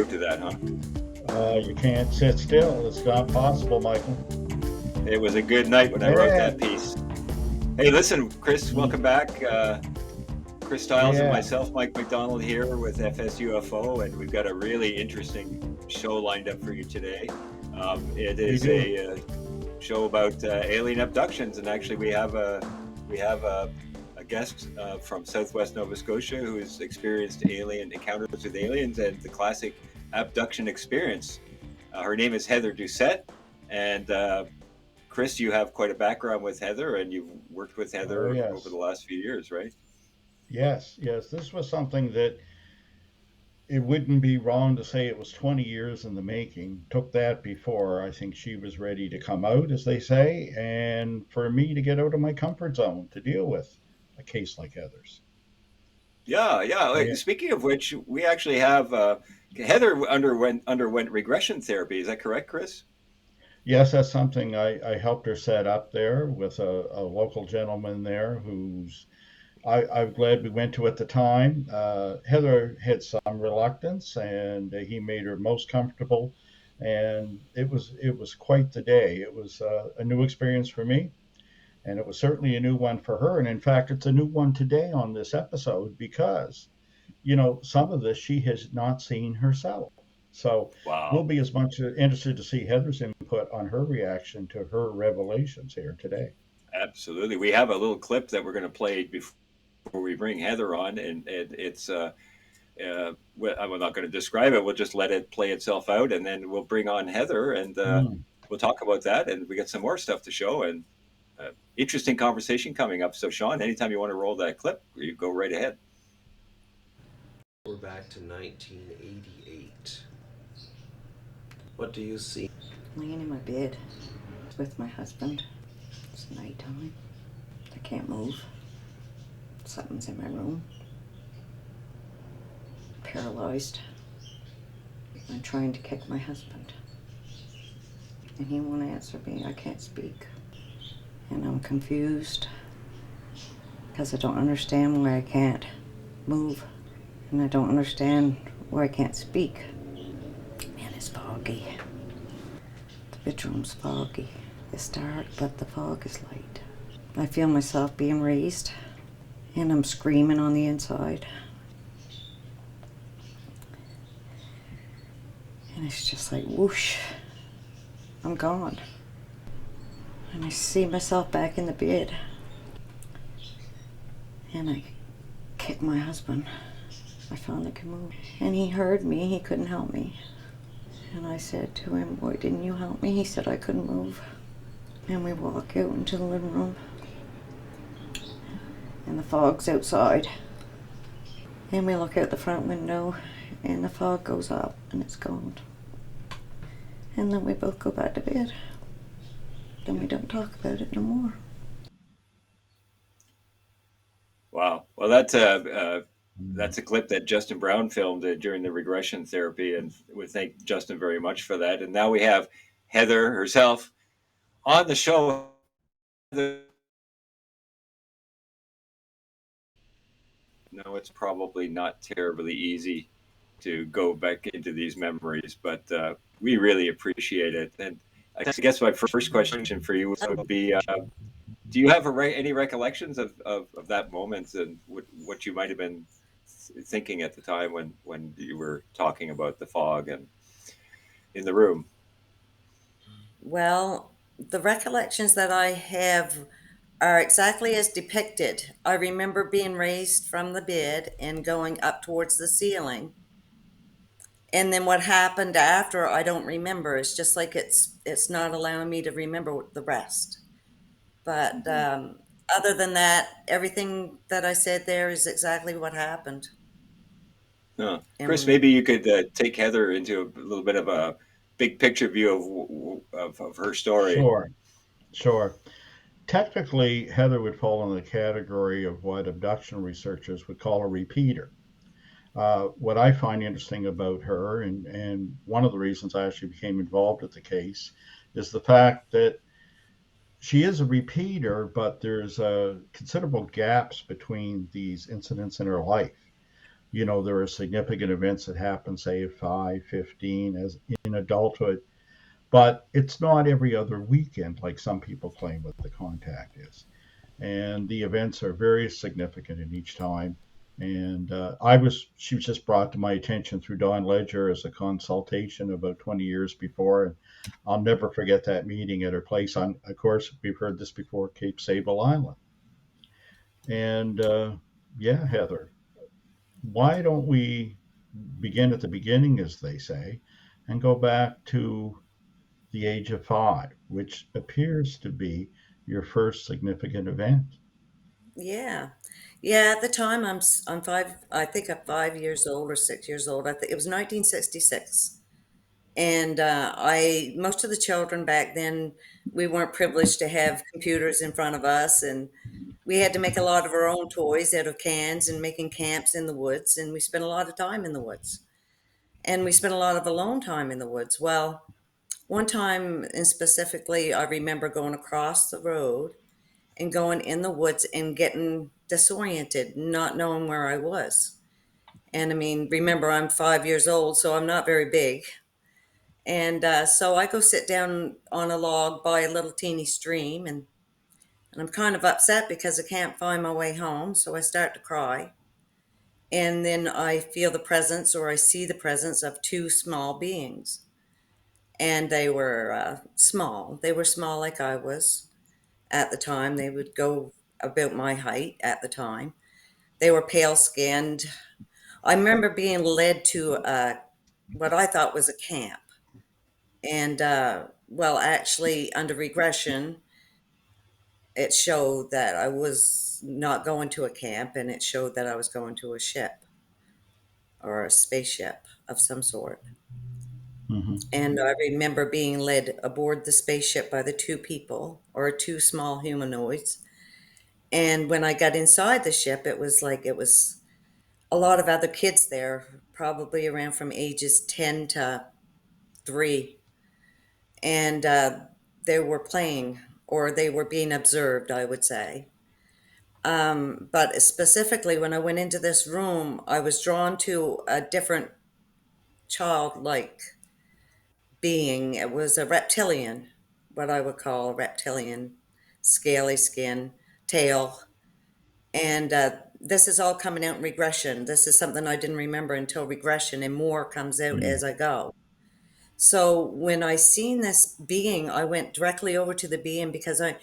groove to that, huh? You can't sit still. It's not possible, Michael. It was a good night when I wrote that piece. Hey, listen, Chris, welcome back. Chris Stiles and Yeah. myself, Mike McDonald, here with FSUFO, and we've got a really interesting show lined up for you today. It is a show about alien abductions, and actually we have a guest from Southwest Nova Scotia who has experienced alien encounters with aliens and the classic abduction experience. Her name is Heather Doucette, and Chris, you have quite a background with Heather, and you've worked with Heather over the last few years, right? Yes. This was something that it wouldn't be wrong to say it was 20 years in the making. Took that before I think she was ready to come out, as they say, and for me to get out of my comfort zone to deal with a case like Heather's. Yeah. Speaking of which, we actually have Heather underwent regression therapy. Is that correct, Chris? Yes, that's something I helped her set up there with a local gentleman there who's I'm glad we went to at the time. Heather had some reluctance, and he made her most comfortable, and it was quite the day. It was a new experience for me, and it was certainly a new one for her. And in fact, it's a new one today on this episode because some of this she has not seen herself. So we'll Wow. be as much interested to see Heather's input on her reaction to her revelations here today. Absolutely. We have a little clip that we're going to play before we bring Heather on, and it's I'm not going to describe it. We'll just let it play itself out, and then we'll bring on Heather, and Mm. we'll talk about that, and we got some more stuff to show, and interesting conversation coming up. So, Sean, anytime you want to roll that clip, you go right ahead. We're back to 1988. What do you see? Laying in my bed with my husband. It's nighttime. I can't move. Something's in my room. Paralyzed. I'm trying to kick my husband. And he won't answer me. I can't speak. And I'm confused because I don't understand why I can't move. And I don't understand why I can't speak. Man, it's foggy. The bedroom's foggy. It's dark, but the fog is light. I feel myself being raised, and I'm screaming on the inside. And it's just like whoosh, I'm gone. And I see myself back in the bed. And I kick my husband. I finally can move. And he heard me, he couldn't help me. And I said to him, "Why didn't you help me?" He said I couldn't move. And we walk out into the living room. And the fog's outside. And we look out the front window, and the fog goes up, and it's gone. And then we both go back to bed. Then we don't talk about it no more. Wow. Well, that's a clip that Justin Brown filmed during the regression therapy, and we thank Justin very much for that. And now we have Heather herself on the show. No, it's probably not terribly easy to go back into these memories, but we really appreciate it. And I guess my first question for you would be, do you have any recollections of that moment and what you might have been thinking at the time when you were talking about the fog and in the room? Well, the recollections that I have are exactly as depicted. I remember being raised from the bed and going up towards the ceiling. And then what happened after, I don't remember. It's just like it's not allowing me to remember the rest. But other than that, everything that I said there is exactly what happened. Chris, And maybe you could take Heather into a little bit of a big picture view of her story. Sure. Technically, Heather would fall in the category of what abduction researchers would call a repeater. What I find interesting about her, and one of the reasons I actually became involved with the case, is the fact that she is a repeater, but there's considerable gaps between these incidents in her life. There are significant events that happen, say, at 5, 15, as in adulthood, but it's not every other weekend like some people claim what the contact is. And the events are very significant in each time. And she was just brought to my attention through Don Ledger as a consultation about 20 years before. And I'll never forget that meeting at her place on, of course, we've heard this before, Cape Sable Island. And yeah, Heather, why don't we begin at the beginning, as they say, and go back to the age of 5, which appears to be your first significant event? Yeah. Yeah, at the time I'm 5, I think I'm 5 years old or 6 years old. I think it was 1966. And I most of the children back then, we weren't privileged to have computers in front of us, and we had to make a lot of our own toys out of cans and making camps in the woods, and we spent a lot of time in the woods. And we spent a lot of alone time in the woods. Well, one time and specifically, I remember going across the road and going in the woods and getting disoriented, not knowing where I was. And I mean, remember, I'm 5 years old, so I'm not very big. And so I go sit down on a log by a little teeny stream, and I'm kind of upset because I can't find my way home. So I start to cry. And then I feel the presence, or I see the presence of two small beings. And they were small. They were small like I was at the time. They would go about my height at the time. They were pale skinned. I remember being led to what I thought was a camp. And well, actually, under regression, it showed that I was not going to a camp, and it showed that I was going to a ship or a spaceship of some sort. Mm-hmm. And I remember being led aboard the spaceship by the two people, or two small humanoids. And when I got inside the ship, it was a lot of other kids there, probably around from ages 10 to 3. And they were playing, or they were being observed, I would say. But specifically, when I went into this room, I was drawn to a different childlike being. It was a reptilian, what I would call a reptilian, scaly skin, tail. And this is all coming out in regression. This is something I didn't remember until regression, and more comes out Mm-hmm. as I go. So when I seen this being, I went directly over to the being because I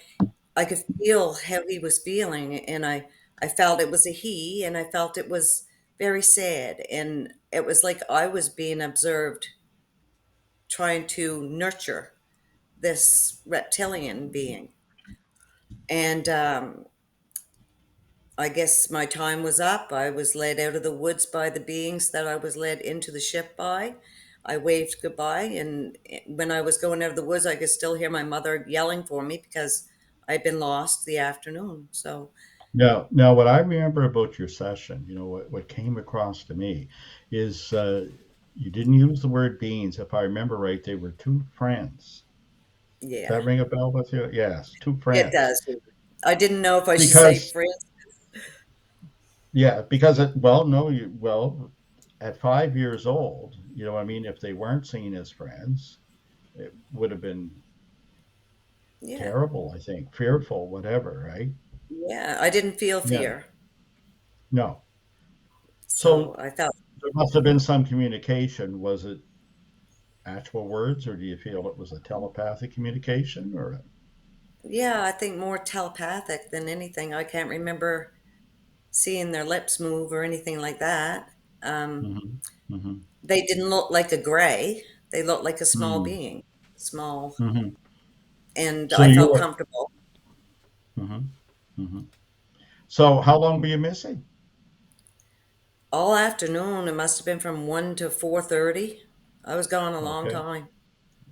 could feel how he was feeling, and I felt it was a he, and I felt it was very sad, and it was like I was being observed trying to nurture this reptilian being. And I guess my time was up. I was led out of the woods by the beings that I was led into the ship by. I waved goodbye, and when I was going out of the woods, I could still hear my mother yelling for me because I'd been lost the afternoon. So, Now, what I remember about your session, what came across to me is you didn't use the word beings. If I remember right, they were two friends. Does yeah, that ring a bell with you? Yes, two it friends. does. I didn't know if I should say Because, friends. yeah, because well, at 5 years old, what I mean, if they weren't seen as friends, it would have been Yeah, terrible, I think, fearful, whatever, right? yeah. I didn't feel Yeah, fear, no. so So I felt, there must have been some communication. Was it actual words, or do you feel it was a telepathic communication, or? yeah, I think more telepathic than anything. I can't remember seeing their lips move or anything like that. Um, Hmm. Hmm. they didn't look like a gray. They looked like a small Hmm. being, small, Hmm. and So I you felt were. comfortable. Hmm. Hmm. So how long were you missing? All afternoon, it must have been from 1 to 4:30. I was gone a long Okay, time.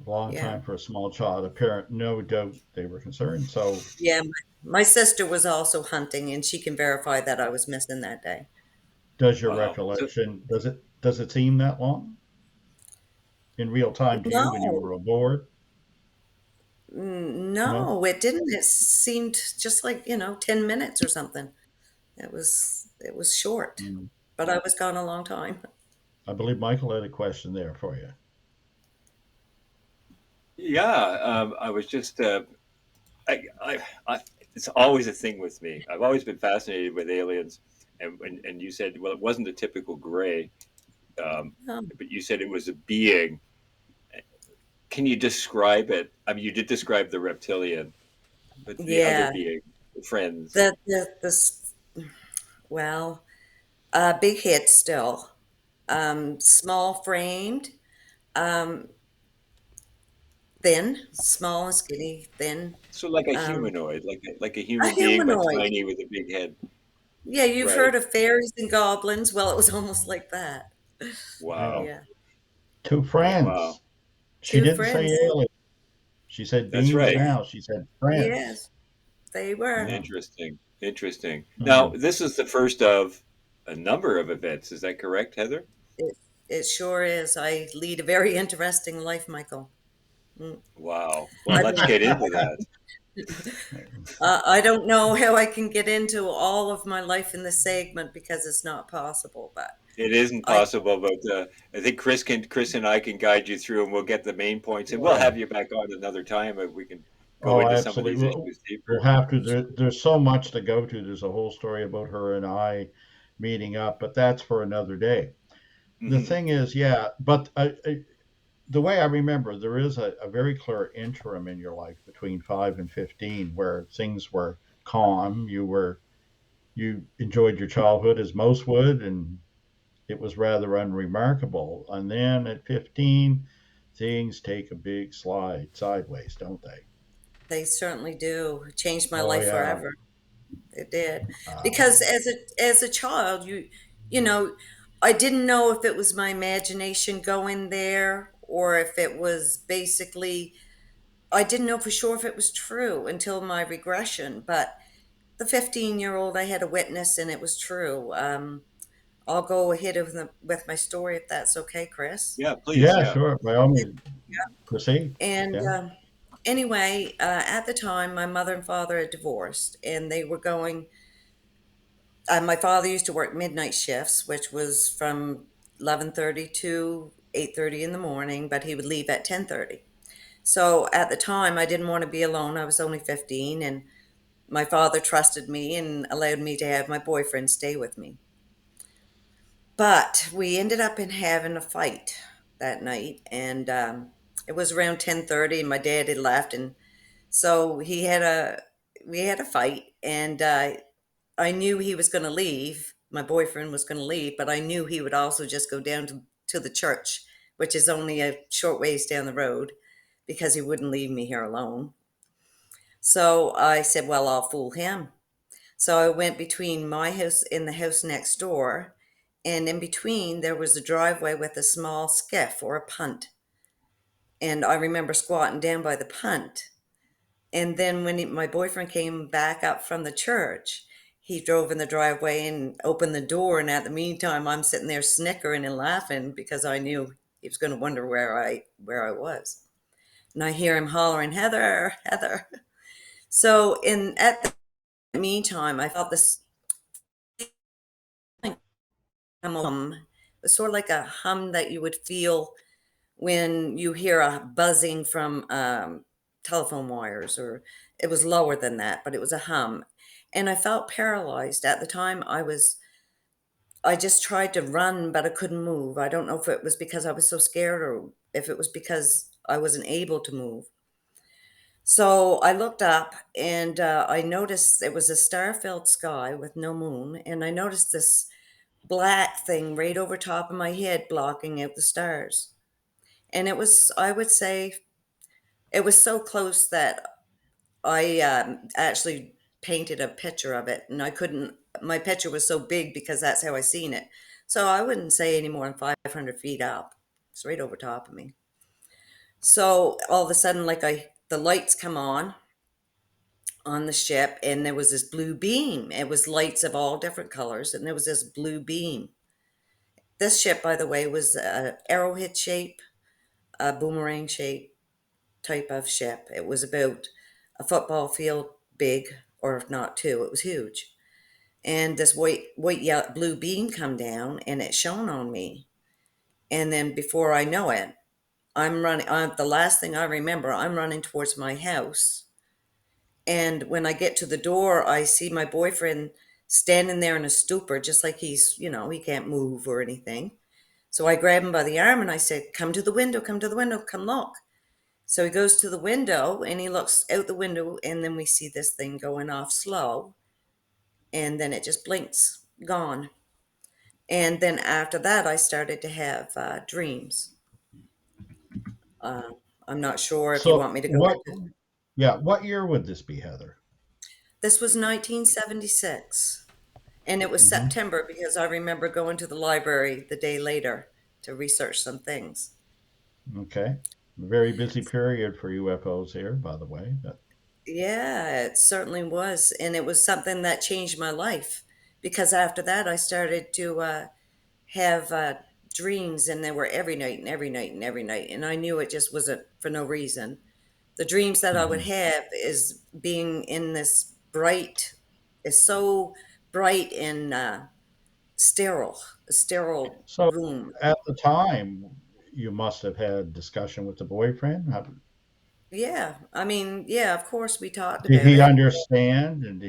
long Yeah. time for a small child. A parent, no doubt, they were concerned. So Yeah, my sister was also hunting, and she can verify that I was missing that day. does your Wow. So, recollection, does it seem that long in real time to you when you No, were aboard? No. no, it didn't. It seemed just like, 10 minutes or something. It was short. Mm. but I was gone a long time. I believe Michael had a question there for you. Yeah, I was just, I, it's always a thing with me. I've always been fascinated with aliens, and you said, well, it wasn't a typical gray, Oh, but you said it was a being. Can you describe it? I mean, you did describe the reptilian, but the other yeah. being, friends. The well, big head still, small framed, um, thin, small and skinny, thin, So like a um, humanoid, like a a human being, but humanoid. tiny with a big head. Yeah, you've Right. heard of fairies and goblins. Well, it was almost like that. Yeah. Wow. Yeah, Two yeah. Wow. friends. She Two didn't say friends. alien. She said That's beings right. now. She said friends. Yes, they were. Yeah. Interesting. Interesting. Now, Mhm. this is the first of a number of events. Is that correct, Heather? It, it sure is. I lead a very interesting life, Michael. Mm. Wow. Well, I've let's been, get into that. I don't know how I can get into all of my life in this segment because it's not possible, but It isn't I, possible, but I think Chris and I can guide you through, and we'll get the main points, and we'll Yeah. have you back on another time if we can go Oh, into some of absolutely. these issues We'll deeper. have to. There's so much to go to. There's a whole story about her and I meeting up, but that's for another day. The Hmm. thing is, yeah, but the way I remember, there is a very clear interim in your life between 5 and 15 where things were calm. You enjoyed your childhood as most would, and it was rather unremarkable. And then at 15, things take a big slide sideways, don't they? they certainly do. It changed my Oh life yeah. forever. It did. Because Um, as a child, you know, I didn't know if it was my imagination going there or if it was basically I didn't know for sure if it was true until my regression, but the 15-year-old I had a witness and it was true. I'll go ahead with my story if that's okay, Chris. Yeah, please. yeah, Yeah. sure. By all means, proceed. And Yeah. anyway, at the time, my mother and father had divorced, and they were going. My father used to work midnight shifts, which was from 11:30 to 8:30 in the morning, but he would leave at 10:30. So at the time, I didn't want to be alone. I was only 15, and my father trusted me and allowed me to have my boyfriend stay with me. But we ended up in having a fight that night, and it was around 10:30, and my dad had left, and so we had a fight, and I knew he was going to leave. My boyfriend was going to leave, but I knew he would also just go down to the church, which is only a short ways down the road, because he wouldn't leave me here alone. So I said, well, I'll fool him. So I went between my house and the house next door, and in between there was a driveway with a small skiff or a punt. And I remember squatting down by the punt. And then when my boyfriend came back up from the church, he drove in the driveway and opened the door. And at the meantime, I'm sitting there snickering and laughing because I knew he was going to wonder where I was. And I hear him hollering, "Heather, Heather!" So in at the meantime, I felt this hum. It was sort of like a hum that you would feel when you hear a buzzing from telephone wires, or it was lower than that, but it was a hum. And I felt paralyzed at the time. I just tried to run, but I couldn't move. I don't know if it was because I was so scared or if it was because I wasn't able to move. So I looked up and I noticed it was a star-filled sky with no moon, and I noticed this black thing right over top of my head blocking out the stars. And it was, I would say, it was so close that I actually painted a picture of it, and I couldn't. My picture was so big because that's how I seen it. So I wouldn't say any more than 500 feet up. It's right over top of me. So all of a sudden, the lights come on the ship, and there was this blue beam. It was lights of all different colors, and there was this blue beam. This ship, by the way, was a arrowhead shape, a boomerang shape type of ship. It was about a football field big, or if not two. It was huge. and this yellow, blue beam come down, and it shone on me. And then before I know it, I'm running. The last thing I remember, I'm running towards my house. And when I get to the door, I see my boyfriend standing there in a stupor, just like he can't move or anything. So I grab him by the arm and I said, come to the window, come to the window, come look. So he goes to the window and he looks out the window, and then we see this thing going off slow. And then it just blinks, gone. And then after that, I started to have dreams. Uh, I'm not sure if you So want me to go what? into. Yeah, what year would this be, Heather? This was 1976. And it was Hmm. September because I remember going to the library the day later to research some things. Okay, very busy period for UFOs here, by the way. But Yeah, it certainly was. And it was something that changed my life because after that, I started to have dreams, and they were every night and every night and every night. And I knew it just wasn't for no reason. The dreams that I would mhm. have is being in this bright, is so bright and sterile, a sterile So room. at the time, you must have had discussion with the boyfriend. Yeah, I mean, yeah, of course we talked Did about he it. understand? And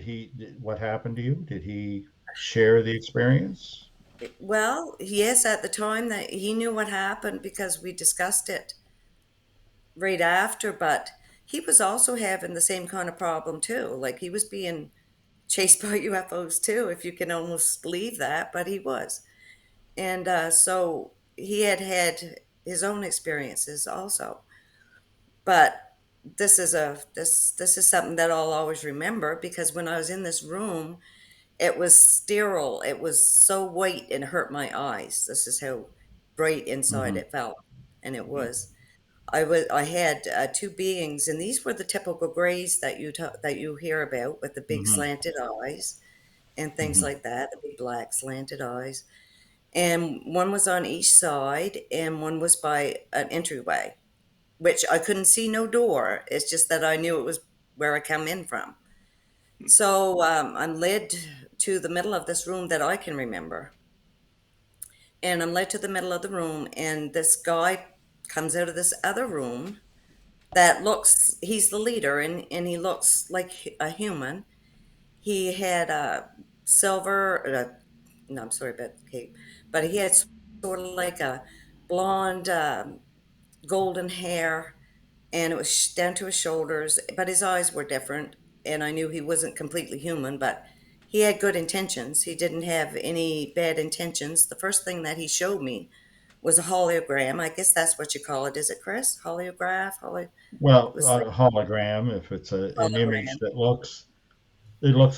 what happened to you? Did he share the experience? Well, yes, at the time that he knew what happened because we discussed it right after, but he was also having the same kind of problem too. Like he was being chased by UFOs too, if you can almost believe that, but he was. And so he had had his own experiences also. But this is something that I'll always remember because when I was in this room, it was sterile. It was so white and hurt my eyes. This is how bright inside Hmm. it felt, and it was. I had two beings, and these were the typical grays that you hear about with the big Hmm. slanted eyes and things Hmm. like that, the big black slanted eyes. And one was on each side, and one was by an entryway, which I couldn't see no door. It's just that I knew it was where I come in from. So I'm led to the middle of this room that I can remember. And I'm led to the middle of the room, and this guy comes out of this other room that he's the leader, and he looks like a human. He had a silver, no, I'm sorry about the cape, but he had sort of like a blonde, golden hair, and it was down to his shoulders, but his eyes were different, and I knew he wasn't completely human, but he had good intentions. He didn't have any bad intentions. The first thing that he showed me was a hologram. I guess that's what you call it. Is it, Chris? Holograph? It Well, was like hologram. If it's an image hologram. that looks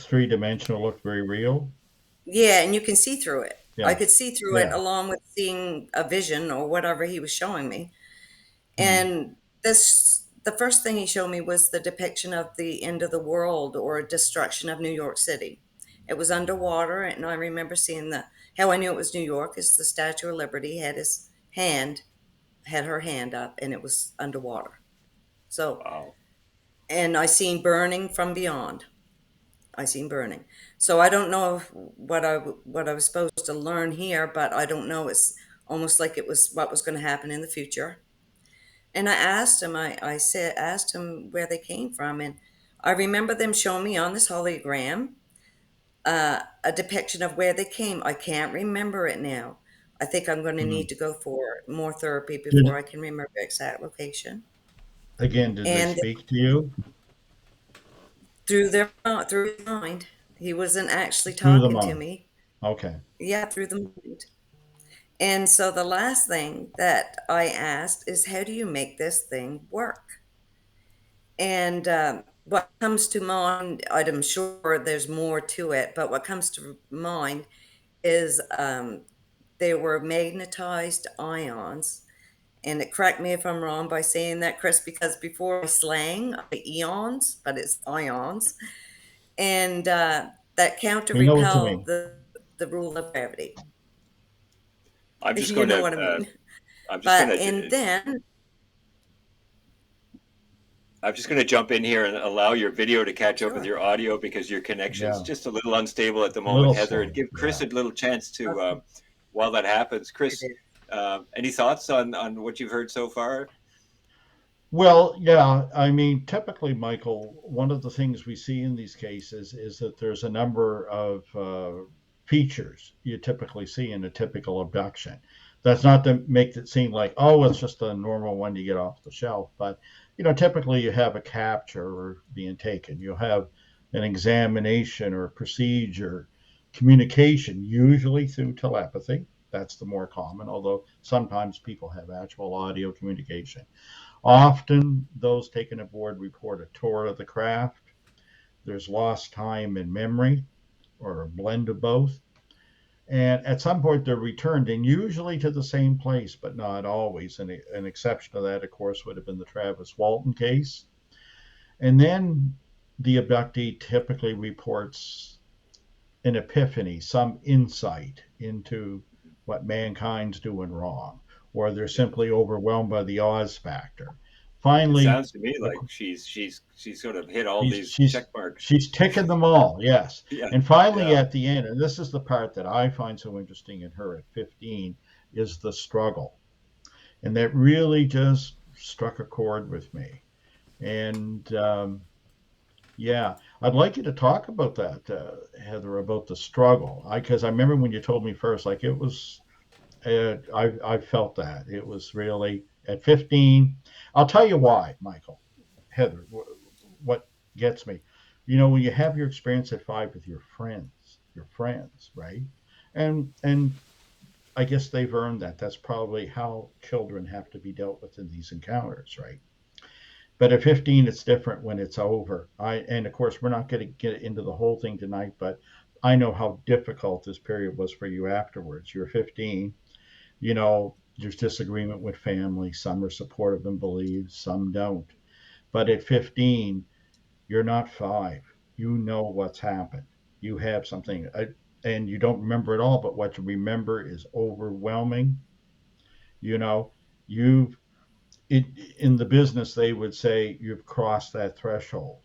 three-dimensional, look very real. Yeah, and you can see through it. I Yeah, could see through it yeah. along with seeing a vision or whatever he was showing me. Hmm. And the first thing he showed me was the depiction of the end of the world or destruction of New York City. It was underwater, and I remember seeing how I knew it was New York is the Statue of Liberty had her hand up, and it was underwater. So, Wow. and I seen burning from beyond. I seen burning. So I don't know what I was supposed to learn here, but I don't know. It's almost like it was what was going to happen in the future. And I asked him, asked him where they came from. And I remember them showing me on this hologram a depiction of where they came. I can't remember it now. I think I'm going to Hmm. need to go for more therapy before Did I can remember the exact location. did they And speak to you through his mind, he wasn't actually through the talking to mind? me. Okay. Yeah, through the mind. And so the last thing that I asked is, how do you make this thing work? And what comes to mind, I'm sure there's more to it, but what comes to mind is they were magnetized ions. And it correct me if I'm wrong by saying that, Chris, because before I slang eons, but it's ions, and that counter You know what you repel mean. the rule of gravity. I'm just You going know to what I mean? I'm just going But to and then I'm just going to jump in here and allow your video to catch up with Sure. your audio because your connection's Yeah, just a little unstable at the a moment, little Heather, and slow. give Chris Yeah. a little chance to, Okay. while that happens. It Chris, is. any thoughts on what you've heard so far? Well, yeah, I mean, typically, Michael, one of the things we see in these cases is that there's a number of features you typically see in a typical abduction. That's not to make it seem like, oh, it's just a normal one you get off the shelf, but typically you have a capture or being taken. You'll have an examination or procedure, communication, usually through telepathy. That's the more common, although sometimes people have actual audio communication. Often, those taken aboard report a tour of the craft. There's lost time and memory, or a blend of both. And at some point, they're returned, and usually to the same place, but not always. And an exception to that, of course, would have been the Travis Walton case. And then the abductee typically reports an epiphany, some insight into what mankind's doing wrong, or they're simply overwhelmed by the Oz factor. It Finally, sounds to me like she's sort of hit all she's these she's check marks. she's ticking them all, yes. Yeah, And finally, yeah. at the end, and this is the part that I find so interesting in her at 15, is the struggle, and that really just struck a chord with me. And yeah, I'd like you to talk about that, Heather, about the struggle. Because I remember when you told me first, like it was, I felt that it was really at 15. I'll tell you why, Michael, Heather. What gets me, when you have your experience at 5 with your friends, right? And I guess they've earned that. That's probably how children have to be dealt with in these encounters, right? But at 15, it's different when it's over. And of course, we're not going to get into the whole thing tonight, but I know how difficult this period was for you afterwards. You're 15, there's disagreement with family. Some are supportive and believe, some don't. But at 15, you're not 5. You know what's happened. You have something, and you don't remember it all, but what you remember is overwhelming. You know, you've it, in the business, they would say you've crossed that threshold.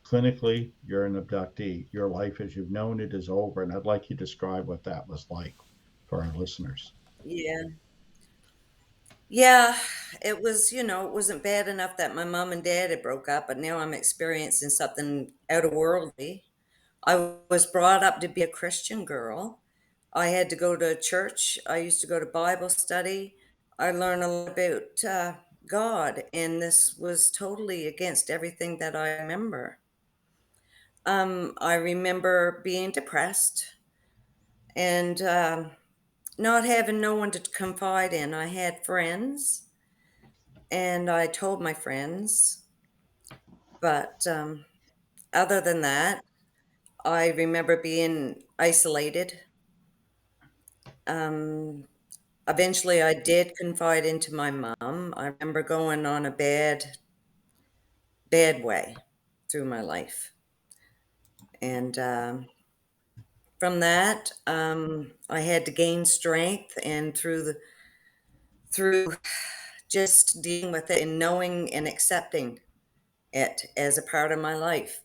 Clinically, you're an abductee. Your life as you've known it is over. And I'd like you to describe what that was like for our listeners. Yeah. Yeah, it wasn't bad enough that my mom and dad had broke up, but now I'm experiencing something out of worldly. I was brought up to be a Christian girl. I had to go to church. I used to go to Bible study. I learned a lot about God, and this was totally against everything that I remember. I remember being depressed and not having no one to confide in. I had friends, and I told my friends, but other than that, I remember being isolated. Um, Eventually, I did confide into my mom. I remember going on a bad way through my life, and from that, I had to gain strength, and through just dealing with it and knowing and accepting it as a part of my life.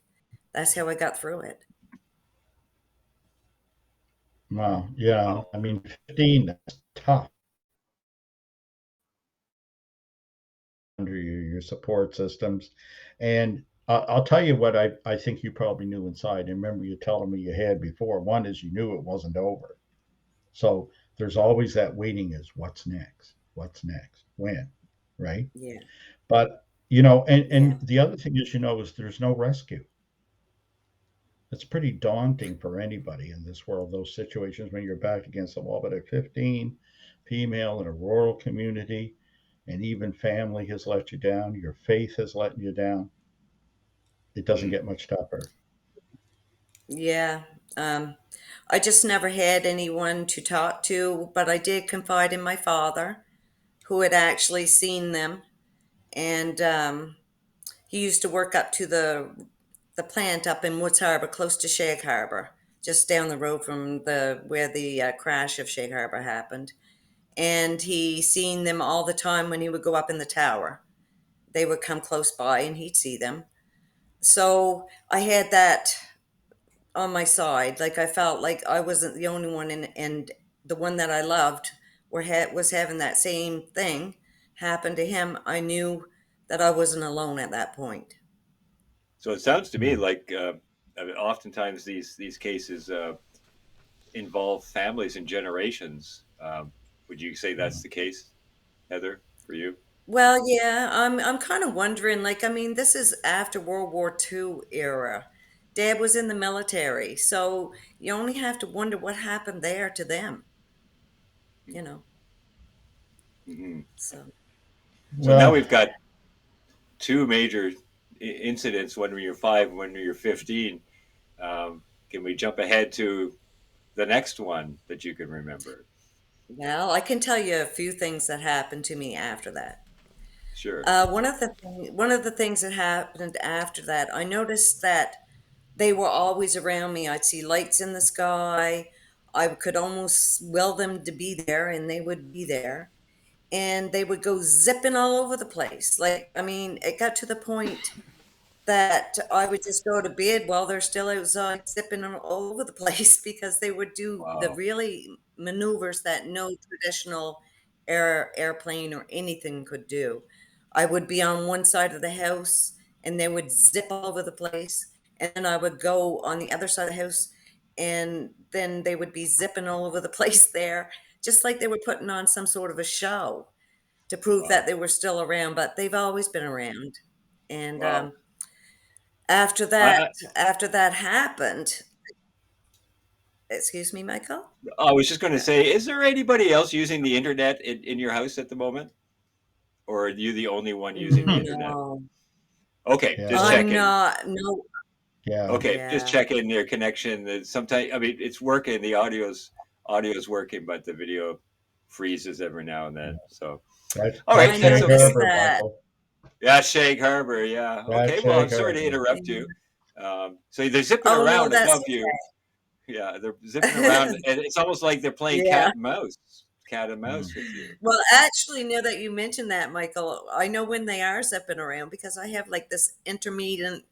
That's how I got through it. Wow. Yeah. I mean, 15, that's tough under your support systems. And I'll tell you what I think you probably knew inside. And remember, you telling me you had before. One is you knew it wasn't over. So there's always that waiting is what's next? What's next? When? Right? Yeah, But yeah, and the other thing is is there's no rescue. It's pretty daunting for anybody in this world, those situations when you're back against the wall. But at 15, female in a rural community, and even family has let you down, your faith has let you down. It doesn't get much tougher. yeah. I just never had anyone to talk to, but I did confide in my father, who had actually seen them, and he used to work up to the plant up in Woods Harbor, close to Shag Harbour, just down the road from the where the crash of Shag Harbour happened. And he seen them all the time when he would go up in the tower. they would come close by and he'd see them. So I had that on my side. Like I felt like I wasn't the only one, and the one that I loved was having that same thing happen to him. I knew that I wasn't alone at that point. So it sounds to me Hmm. like I mean, oftentimes these cases involve families and generations. Would you say that's the case, Heather, for you? Well, yeah, I'm kind of wondering, like, I mean, this is after World War II era. Dad was in the military, so you only have to wonder what happened there to them, you know. Hmm. So, So now Well, we've got two major incidents, one when you're 5, one when you're 15. Can we jump ahead to the next one that you can remember? well, I can tell you a few things that happened to me after that. Sure. One of the things that happened after that, I noticed that they were always around me. I'd see lights in the sky. I could almost will them to be there, and they would be there. And they would go zipping all over the place. Like, I mean, it got to the point that I would just go to bed while they're still outside zipping all over the place because they would do the Wow. really maneuvers that no traditional airplane or anything could do. I would be on one side of the house and they would zip all over the place, and then I would go on the other side of the house and then they would be zipping all over the place there, just like they were putting on some sort of a show to prove that Wow. they were still around, but they've always been around. And Wow. after that, I, after that happened, excuse me, Michael? I was just going to say, is there anybody else using the internet in your house at the moment? Or are you the only one using the internet? No, Okay, just yeah, I'm checking. not. No, yeah. Okay, just yeah. checking their connection. Sometimes, I mean, it's working. The audio's working, but the video freezes every now and then. So, all right, That's I that's Shag noticed okay. Harbour, that. Michael. Yeah, Shag Harbour. Yeah. That's Okay. Well, I'm Shag sorry to Harbour. interrupt you. So they're zipping Oh no, around that's above you. Yeah, they're zipping around, and it's almost like they're playing yeah. cat and Mm. mouse with you. Well, actually, now that you mentioned that, Michael, I know when they are zipping around because I have like this intermittent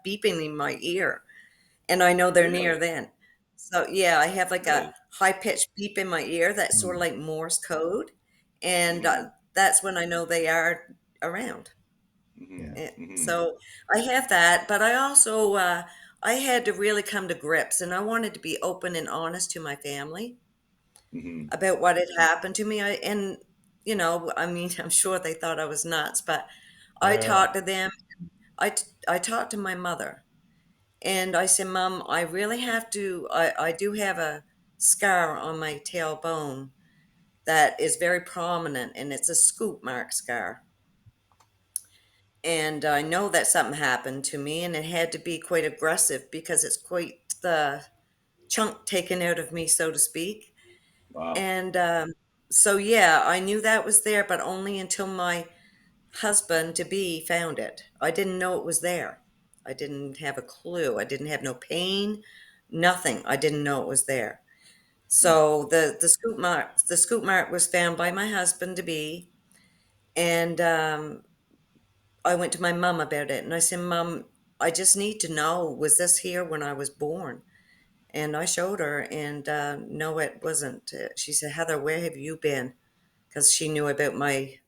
beeping in my ear, and I know they're near Really, then. So yeah, I have like a really. high pitched beep in my ear that's sort of Mm. like Morse code, and Hmm. that's when I know they are around. Hmm. Yeah. Hmm. So I have that, but I also I had to really come to grips, and I wanted to be open and honest to my family Hmm. about what had happened to me. And I mean, I'm sure they thought I was nuts, but I Yeah. talked to them. I talked to my mother, and I said, "Mom, I really have to. I do have a scar on my tailbone that is very prominent, and it's a scoop mark scar." And I know that something happened to me, and it had to be quite aggressive because it's quite the chunk taken out of me, so to speak. Wow. And so, yeah, I knew that was there, but only until my husband to be found it. I didn't know it was there. I didn't have a clue. I didn't have no pain, nothing. I didn't know it was there. So the scoop mark was found by my husband to be, and I went to my mom about it, and I said, "Mom, I just need to know, was this here when I was born?" And I showed her, and no, it wasn't. She said, "Heather, where have you been?" Because she knew about my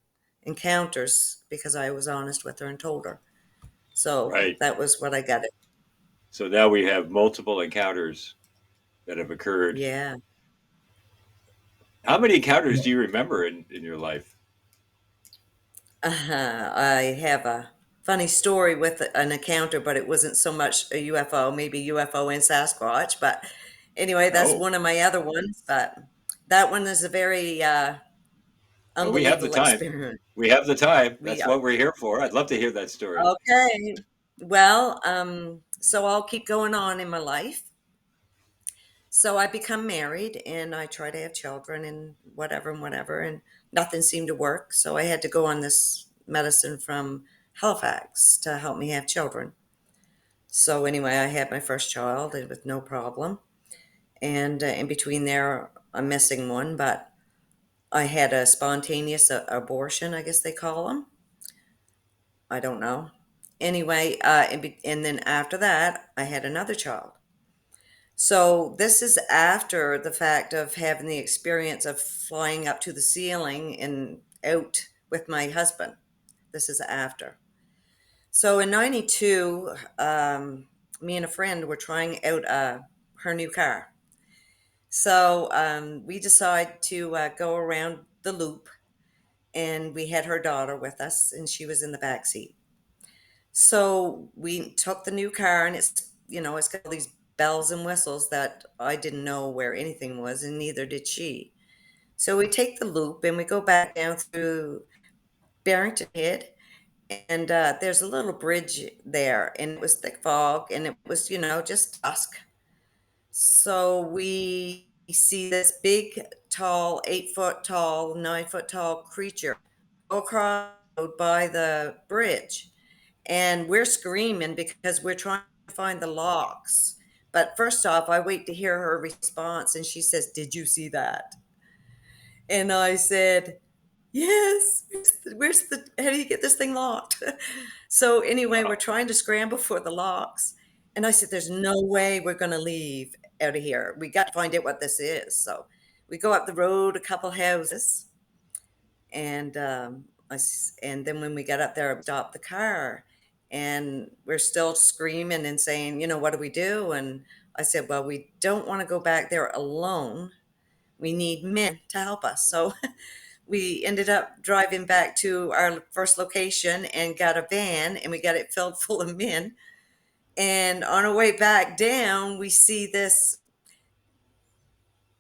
encounters because I was honest with her and told her. So Right. that was what I got it. So now we have multiple encounters that have occurred. Yeah. How many encounters do you remember in your life? I have a funny story with an encounter, but it wasn't so much a UFO, maybe UFO and Sasquatch. But anyway, that's Oh, one of my other ones. But that one is a very well, we have the unbelievable time. experience. We have the time. We That's what we're here for. I'd love to hear that story. Okay. Well, so I'll keep going on in my life. So I become married and I try to have children and whatever, and nothing seemed to work. So I had to go on this medicine from Halifax to help me have children. So anyway, I had my first child and with no problem. And in between there, I'm missing one, but I had a spontaneous abortion, I guess they call them. I don't know. Anyway, and then after that, I had another child. So this is after the fact of having the experience of flying up to the ceiling and out with my husband. This is after. So in 92, me and a friend were trying out her new car. So we decided to go around the loop, and we had her daughter with us, and she was in the back seat. So we took the new car, and it's got all these bells and whistles that I didn't know where anything was, and neither did she. So we take the loop and we go back down through Barrington Head, and there's a little bridge there, and it was thick fog, and it was, just dusk. So we see this big, tall, 8 foot tall, 9 foot tall creature go across the road by the bridge. And we're screaming because we're trying to find the locks. But first off, I wait to hear her response, and she says, "Did you see that?" And I said, "Yes. How do you get this thing locked?" So anyway, we're trying to scramble for the locks. And I said, "There's no way we're going to leave out of here. We got to find out what this is." So we go up the road, a couple houses, and and then when we got up there, I stopped the car, and we're still screaming and saying, "What do we do?" And I said, "Well, we don't want to go back there alone. We need men to help us." So we ended up driving back to our first location and got a van, and we got it filled full of men. And on our way back down, we see this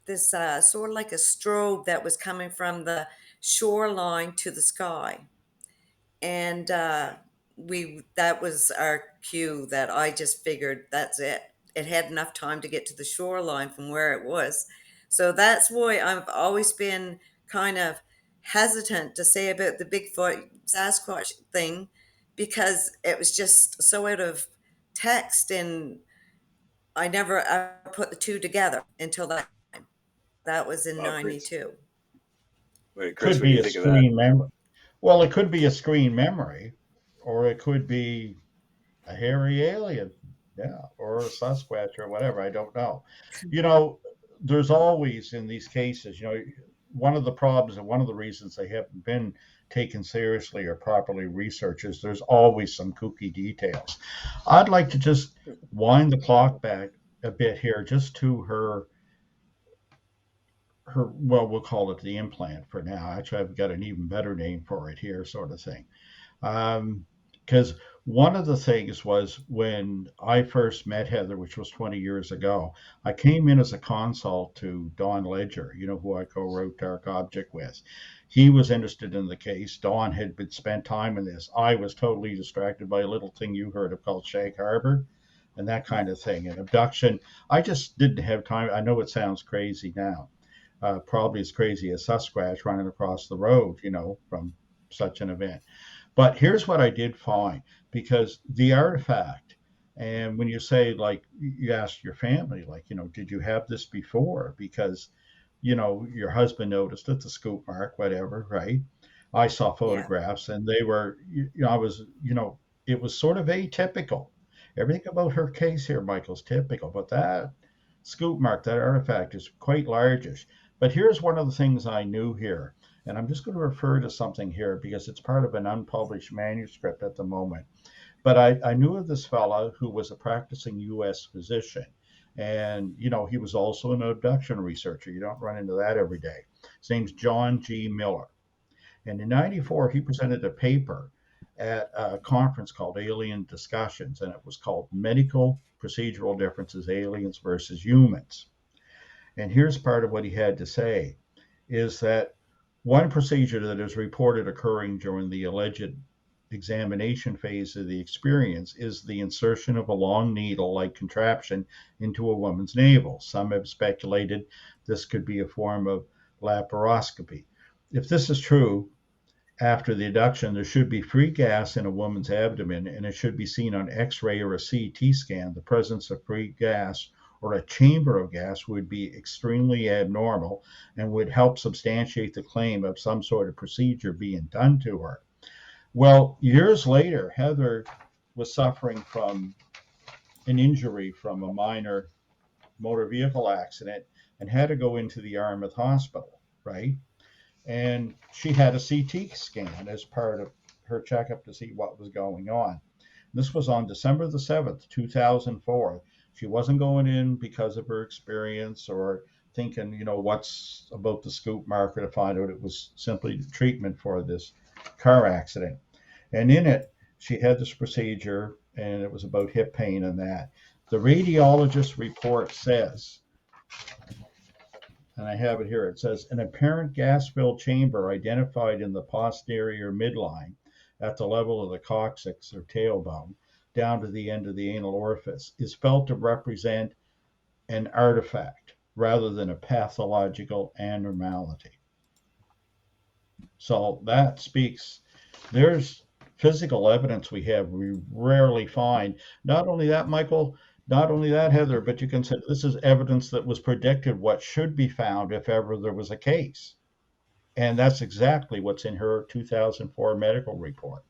sort of like a strobe that was coming from the shoreline to the sky. And that was our cue that I just figured that's it. It had enough time to get to the shoreline from where it was. So that's why I've always been kind of hesitant to say about the Bigfoot Sasquatch thing, because it was just so out of text, and I never put the two together until that time. That was in Well, Chris, 92. wait, Chris, Could what do be you a think of that? screen memory. Well, it could be a screen memory, or it could be a hairy alien, yeah, or a Sasquatch or whatever. I don't know. You know, there's always in these cases, one of the problems and one of the reasons they haven't been taken seriously or properly researched is there's always some kooky details. I'd like to just wind the clock back a bit here, just to her, well, we'll call it the implant for now. Actually, I've got an even better name for it here, sort of thing. Because one of the things was when I first met Heather, which was 20 years ago, I came in as a consult to Don Ledger, who I co-wrote Dark Object with. He was interested in the case. Don had been spent time in this. I was totally distracted by a little thing you heard of called Shag Harbour and that kind of thing, and abduction. I just didn't have time. I know it sounds crazy now. Probably as crazy as Sasquatch running across the road, from such an event. But here's what I did find, because the artifact, and when you say, like, you asked your family, like, did you have this before? Because, your husband noticed it, the scoop mark, whatever, right? I saw Yeah. photographs, and they were, it was sort of atypical. Everything about her case here, Michael's typical, but that scoop mark, that artifact is quite largish. But here's one of the things I knew here, and I'm just going to refer to something here because it's part of an unpublished manuscript at the moment. But I knew of this fella who was a practicing U.S. physician, and he was also an abduction researcher. You don't run into that every day. His name's John G. Miller, and in '94 he presented a paper at a conference called Alien Discussions, and it was called Medical Procedural Differences, Aliens versus Humans. And here's part of what he had to say, is that one procedure that is reported occurring during the alleged examination phase of the experience is the insertion of a long needle-like contraption into a woman's navel. Some have speculated this could be a form of laparoscopy. If this is true, after the abduction, there should be free gas in a woman's abdomen, and it should be seen on X-ray or a CT scan. The presence of free gas or a chamber of gas would be extremely abnormal and would help substantiate the claim of some sort of procedure being done to her. Well, years later, Heather was suffering from an injury from a minor motor vehicle accident and had to go into the Yarmouth Hospital, right? And she had a CT scan as part of her checkup to see what was going on. This was on December the 7th, 2004. She wasn't going in because of her experience or thinking, what's about the scoop marker to find out. It was simply treatment for this car accident. And in it, she had this procedure, and it was about hip pain and that. The radiologist report says, and I have it here, it says, an apparent gas-filled chamber identified in the posterior midline at the level of the coccyx or tailbone down to the end of the anal orifice is felt to represent an artifact rather than a pathological abnormality. So that speaks, there's physical evidence we rarely find. Not only that, Michael, not only that, Heather, but you can say this is evidence that was predicted what should be found if ever there was a case. And that's exactly what's in her 2004 medical report.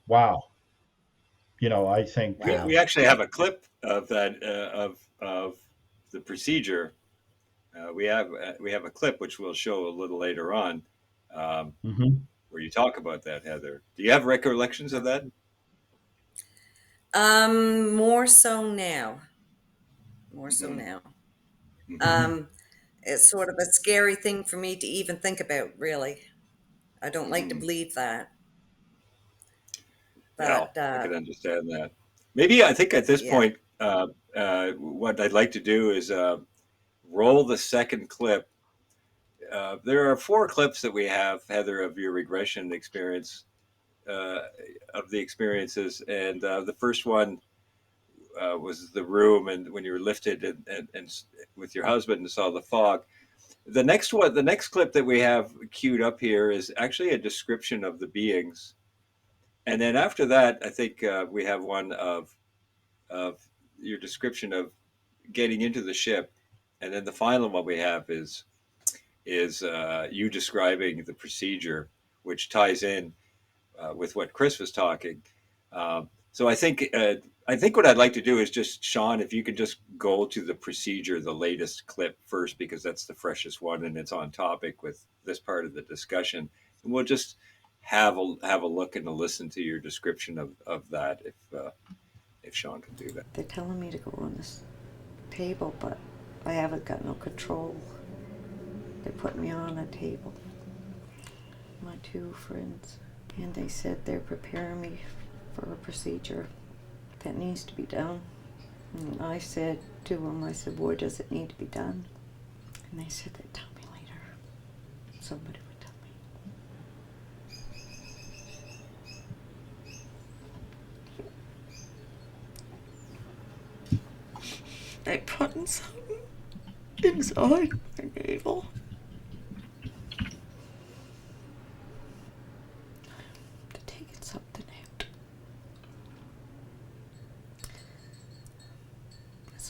Wow. I think We actually have a clip of that of the procedure. We have a clip which we'll show a little later on, where you talk about that, Heather. Do you have recollections of that? More so now. More so now. It's sort of a scary thing for me to even think about, really. I don't like to believe that. Well, But I can understand that. Maybe I think at this point, what I'd like to do is roll the second clip. There are 4 clips that we have, Heather, of your regression experience, of the experiences, and the first one was the room, and when you were lifted and with your husband and saw the fog. The next clip that we have queued up here is actually a description of the beings, and then after that, I think we have one of your description of getting into the ship, and then the final one we have is you describing the procedure, which ties in with what Chris was talking. So I think what I'd like to do is just, Sean, if you could just go to the procedure, the latest clip first, because that's the freshest one and it's on topic with this part of the discussion. And we'll just have a look and a listen to your description of that, if Sean can do that. They're telling me to go on this table, but I haven't got no control. They put me on a table. My 2 friends. And they said they're preparing me for a procedure that needs to be done. And I said to them, I said, where does it need to be done? And they said they'd tell me later. Somebody would tell me. They putting something inside my navel.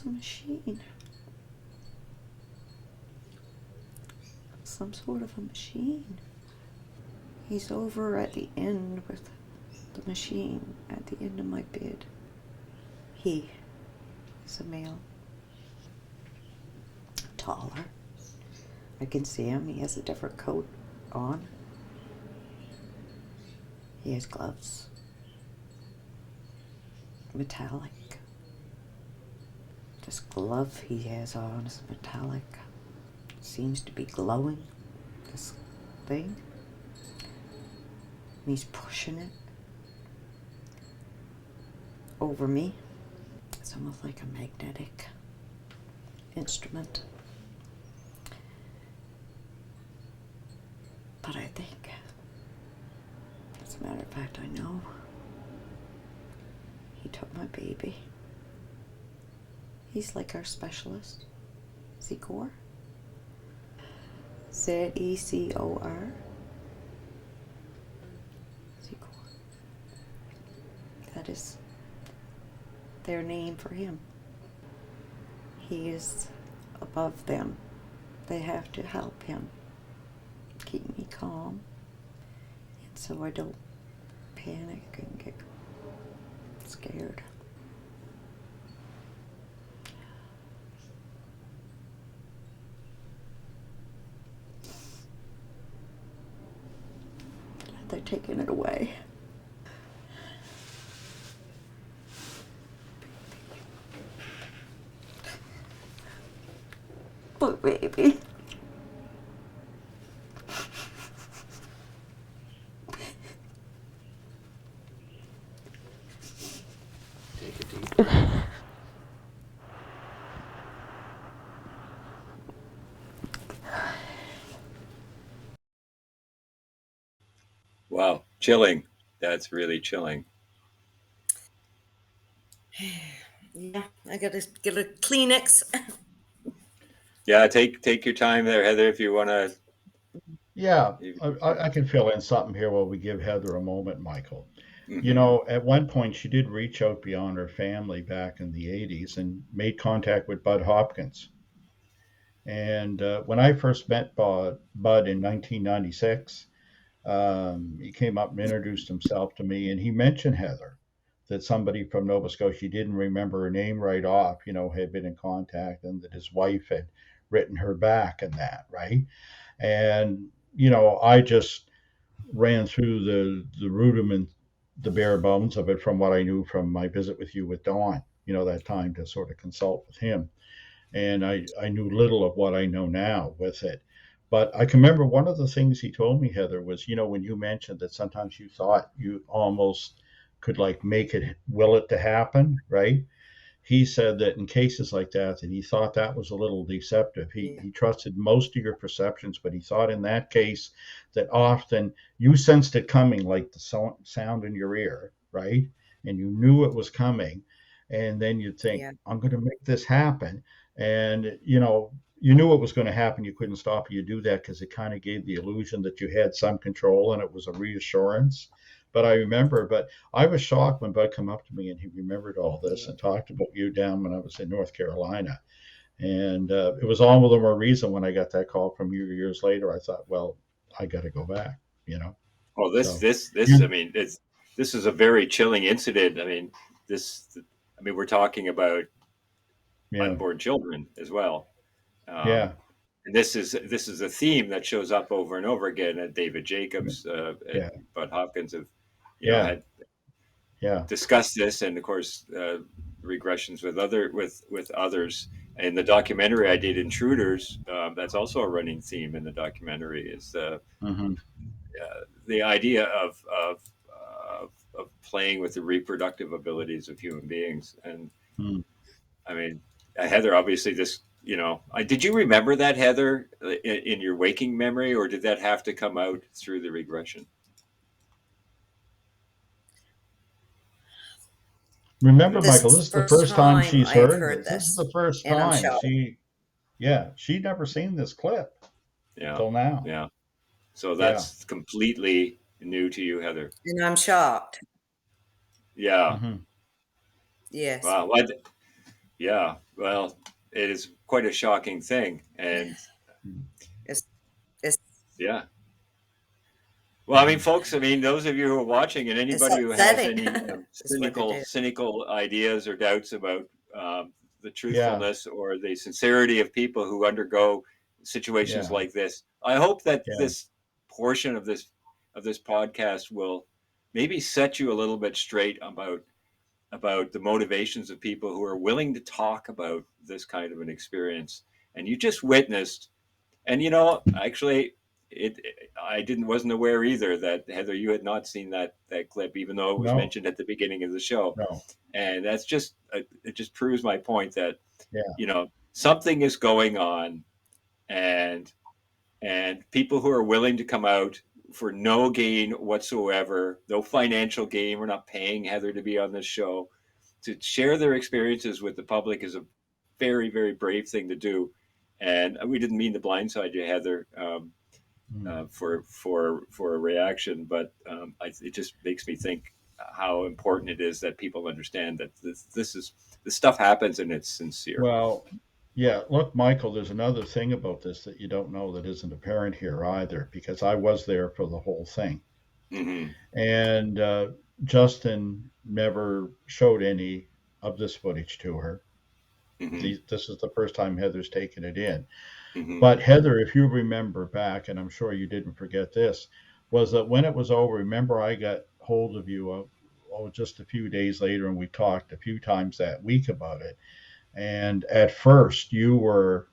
A machine. Some sort of a machine. He's over at the end with the machine at the end of my bed. He is a male. Taller. I can see him. He has a different coat on. He has gloves. Metallic. This glove he has on is metallic. Seems to be glowing, this thing. And he's pushing it over me. It's almost like a magnetic instrument. But I think, as a matter of fact, I know he took my baby. He's like our specialist. Zecor. Zecor. Zecor. That is their name for him. He is above them. They have to help him. Keep me calm and so I don't panic and get scared. They're taking it away. Poor baby. Take a deep breath. Wow, chilling. That's really chilling. Yeah, I gotta get a Kleenex. Yeah, take your time there, Heather, if you want to. Yeah, I can fill in something here while we give Heather a moment, Michael. You Mm-hmm. know, at one point she did reach out beyond her family back in the 80s and made contact with Bud Hopkins. And when I first met Bud in 1996, he came up and introduced himself to me, and he mentioned Heather, that somebody from Nova Scotia, he didn't remember her name right off, had been in contact, and that his wife had written her back and that, right? And, I just ran through the rudiment, the bare bones of it from what I knew from my visit with you with Don, that time to sort of consult with him. And I knew little of what I know now with it. But I can remember one of the things he told me, Heather, was, when you mentioned that sometimes you thought you almost could like make it, will it to happen, right? He said that in cases like that he thought that was a little deceptive. He, Yeah. he trusted most of your perceptions, but he thought in that case that often you sensed it coming, like the sound in your ear, right? And you knew it was coming. And then you'd think, Yeah. I'm going to make this happen. And, you knew it was going to happen. You couldn't stop you do that because it kind of gave the illusion that you had some control and it was a reassurance. But I was shocked when Bud came up to me and he remembered all this Yeah. and talked about you down when I was in North Carolina. And it was all the more reason when I got that call from you years later, I thought, well, I got to go back, Well, So, this. yeah, I mean, this is a very chilling incident. I mean, this. I mean, we're talking about yeah, unborn children as well. yeah, And this is a theme that shows up over and over again. And David Jacobs and yeah, Bud Hopkins have, yeah, had yeah, discussed this, and of course, regressions with others. In the documentary I did, Intruders, that's also a running theme in the documentary. Is hmm the idea of playing with the reproductive abilities of human beings. And mm. I mean, Heather, obviously, did you remember that, Heather, in your waking memory, or did that have to come out through the regression? Remember, Mm. This Michael, is this the is the first first time time she's I've heard heard this. This is this, the first and I'm time shocked. she'd never seen this clip Yeah, till now. yeah. So Yeah. that's completely new to you, Heather. And I'm shocked. Yeah. hmm Yes. Wow. Yeah. Well, it is quite a shocking thing, and It's it's yeah. Well, I mean, folks, I mean, those of you who are watching, and it's anybody who has upsetting. any Is what it is. cynical ideas or doubts about the Yeah. truthfulness or the sincerity of people who undergo situations Yeah. like this, I hope that Yeah. this portion of this podcast will maybe set you a little bit straight about the motivations of people who are willing to talk about this kind of an experience. And you just witnessed, and actually, I wasn't aware either that, Heather, you had not seen that clip, even though it was No. mentioned at the beginning of the show. No. And that's just it just proves my point that Yeah. something is going on, and people who are willing to come out for no gain whatsoever, no financial gain. We're not paying Heather to be on this show. To share their experiences with the public is a very, very brave thing to do. And we didn't mean to blindside you, Heather, Mm. for a reaction, but it just makes me think how important it is that people understand that this stuff happens and it's sincere. Well, yeah. Look, Michael, there's another thing about this that you don't know that isn't apparent here either, because I was there for the whole thing. Mm-hmm. And Justin never showed any of this footage to her. Mm-hmm. This is the first time Heather's taken it in. Mm-hmm. But Heather, if you remember back, and I'm sure you didn't forget this, was that when it was over, remember I got hold of you just a few days later, and we talked a few times that week about it. And at first, it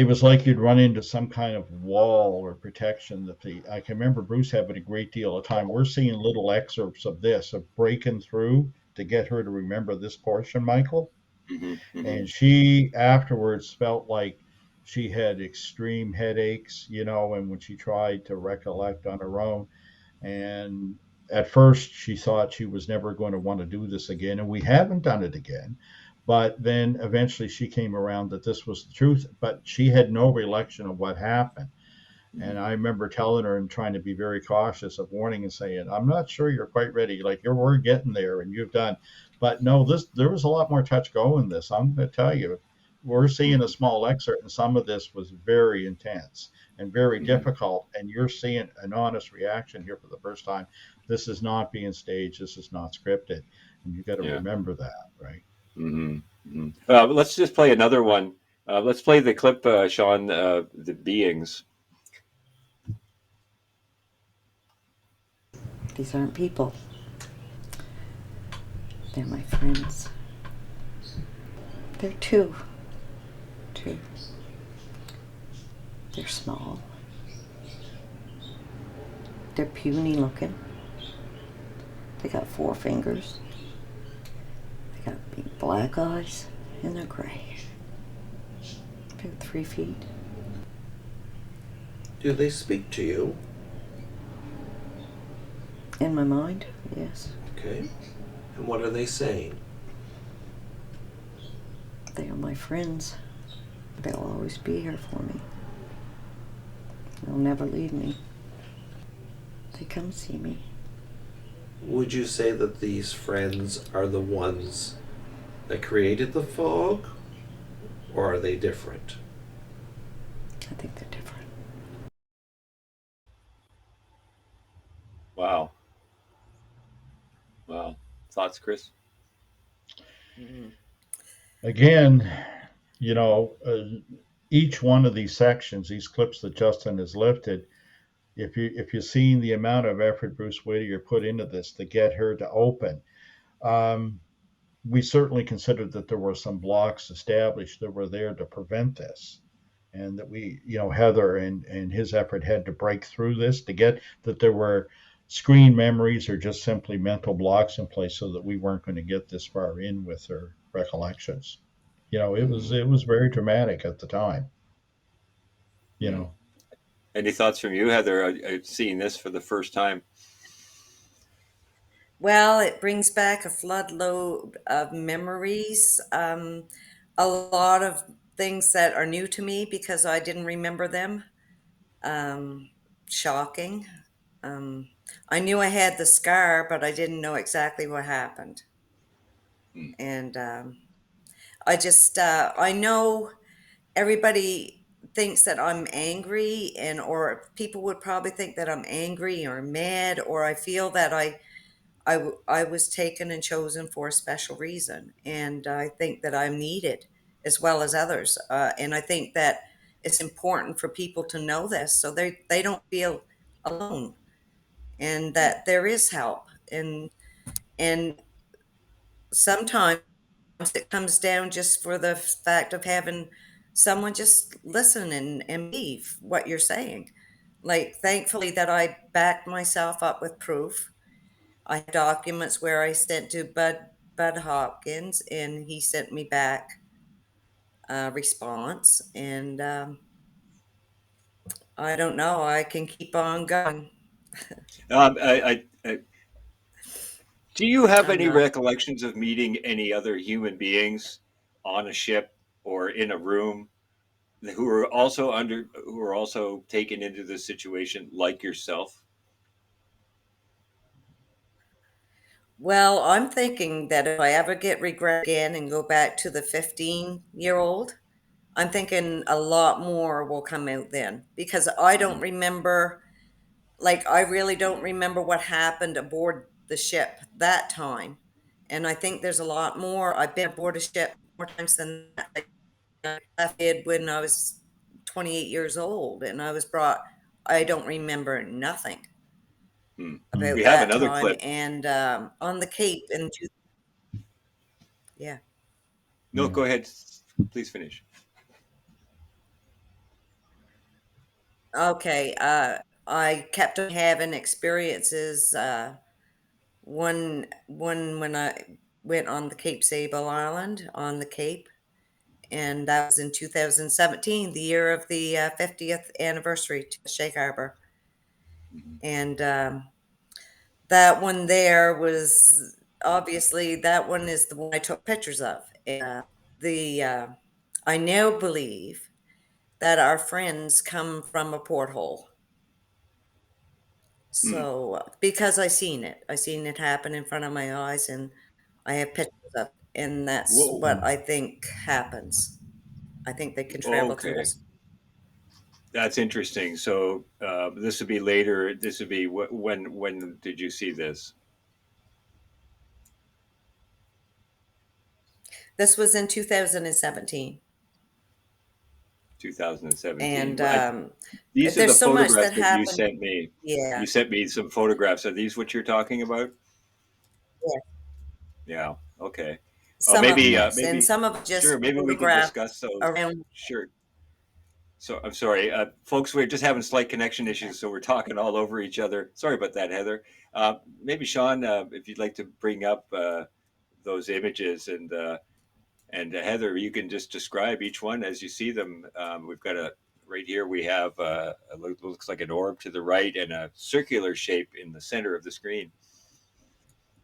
was like you'd run into some kind of wall or protection I can remember Bruce having a great deal of time. We're seeing little excerpts of this, of breaking through to get her to remember this portion, Michael. Mm-hmm. Mm-hmm. And she afterwards felt like she had extreme headaches, and when she tried to recollect on her own. And at first, she thought she was never going to want to do this again, and we haven't done it again. But then eventually she came around that this was the truth, but she had no recollection of what happened. And I remember telling her and trying to be very cautious of warning and saying, I'm not sure you're quite ready. Like we're getting there and you've done. But no, there was a lot more touch go in this. I'm going to tell you, we're seeing a small excerpt, and some of this was very intense and very Mm-hmm. difficult. And you're seeing an honest reaction here for the first time. This is not being staged. This is not scripted. And you got to Yeah. remember that, right? Mm-hmm. Mm-hmm. Let's just play another one. Let's play the clip, Sean, the beings. These aren't people. They're my friends. They're two. They're small. They're puny looking. They got 4 fingers. They got big black eyes, and they're gray. About 3 feet. Do they speak to you? In my mind, yes. Okay. And what are they saying? They are my friends. They'll always be here for me. They'll never leave me. They come see me. Would you say that these friends are the ones that created the fog? Or are they different? I think they're different. Wow. Wow. Thoughts, Chris? Again, you know, each one of these sections, these clips that Justin has lifted, if you're seeing the amount of effort Bruce Whittier put into this to get her to open, um, we certainly considered that there were some blocks established that were there to prevent this, and that Heather and his effort had to break through this to get that there were screen memories or just simply mental blocks in place so that we weren't going to get this far in with her recollections. It was very dramatic at the time. You Mm. know, Any thoughts from you, Heather, seeing this for the first time? Well, it brings back a floodload of memories. A lot of things that are new to me because I didn't remember them. Um, Shocking. Um, I knew I had the scar, but I didn't know exactly what happened. Mm. And I know everybody thinks that I'm angry, or people would probably think that I'm angry or mad, or I feel that I was taken and chosen for a special reason. And I think that I'm needed as well as others. And I think that it's important for people to know this so they don't feel alone, and that there is help. And sometimes it comes down just for the fact of having someone just listen and believe what you're saying. Like, thankfully, that I backed myself up with proof. I have documents where I sent to Bud Hopkins, and he sent me back a response. And I don't know. I can keep on going. Do you have I'm any not. recollections of meeting any other human beings on a ship or in a room who are also taken into this situation like yourself? Well, I'm thinking that if I ever get regret again and go back to the 15-year-old, I'm thinking a lot more will come out then because I don't remember like I really don't remember what happened aboard the ship that time. And I think there's a lot more. I've been aboard a ship more times than that. Like, I did when I was 28 years old and I was brought, I don't remember nothing about We have that another time. clip. And on the Cape yeah. No, go ahead. Please finish. Okay. I kept on having experiences. One when I went on the Cape Sable Island on the Cape, and that was in 2017, the year of the 50th anniversary to Shag Harbour. And that one there was obviously that one is the one I took pictures of. The I now believe that our friends come from a porthole. So because I seen it happen in front of my eyes, and I have pictures of it, and that's Whoa. what I think happens. I think they can travel through Okay. us. That's interesting. So this would be later. This would be when did you see this? This was in 2017, 2017. and These are the there's so much photographs that that you happened. sent me. Yeah, You sent me some photographs. Are these what you're talking about? yeah. Yeah. Okay. Some of them, yes, and Maybe some of it sure. just Maybe we can photographed discuss those. around. Sure. So I'm sorry, folks. We're just having slight connection issues, so we're talking all over each other. Sorry about that, Heather. Maybe Sean, if you'd like to bring up those images, and Heather, you can just describe each one as you see them. We've got a right here. We have looks like an orb to the right and a circular shape in the center of the screen.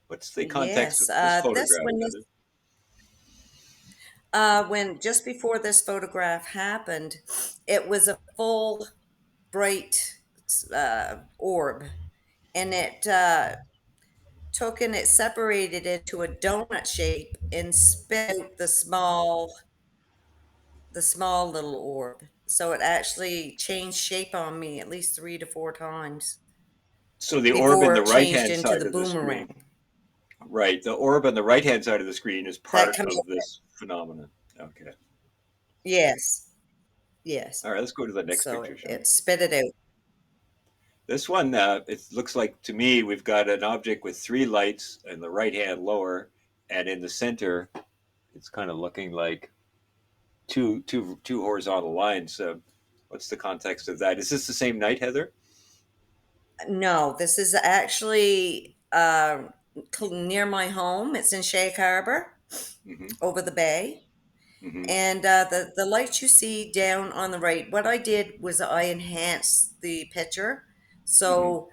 What's the context Yes, of this this photograph, one is Heather? when just before this photograph happened, it was a full bright orb, and it took and it separated into a donut shape and spit out the small little orb. So it actually changed shape on me at least 3 to 4 times So the orb in before the it changed right-hand into side the of the screen. boomerang Right. The orb on the right-hand side of the screen is that part comes. of this phenomenon. Okay. Yes, yes. All right. Let's go to the next So picture, Sean. it spit it out. This one, it looks like to me we've got an object with three lights in the right-hand lower, and in the center, it's kind of looking like two horizontal lines. What's the context of that? Is this the same night, Heather? No, this is actually near my home. It's in Shag Harbour Mm-hmm. over the bay. Mm-hmm. And the lights you see down on the right, what I did was I enhanced the picture Mm-hmm. so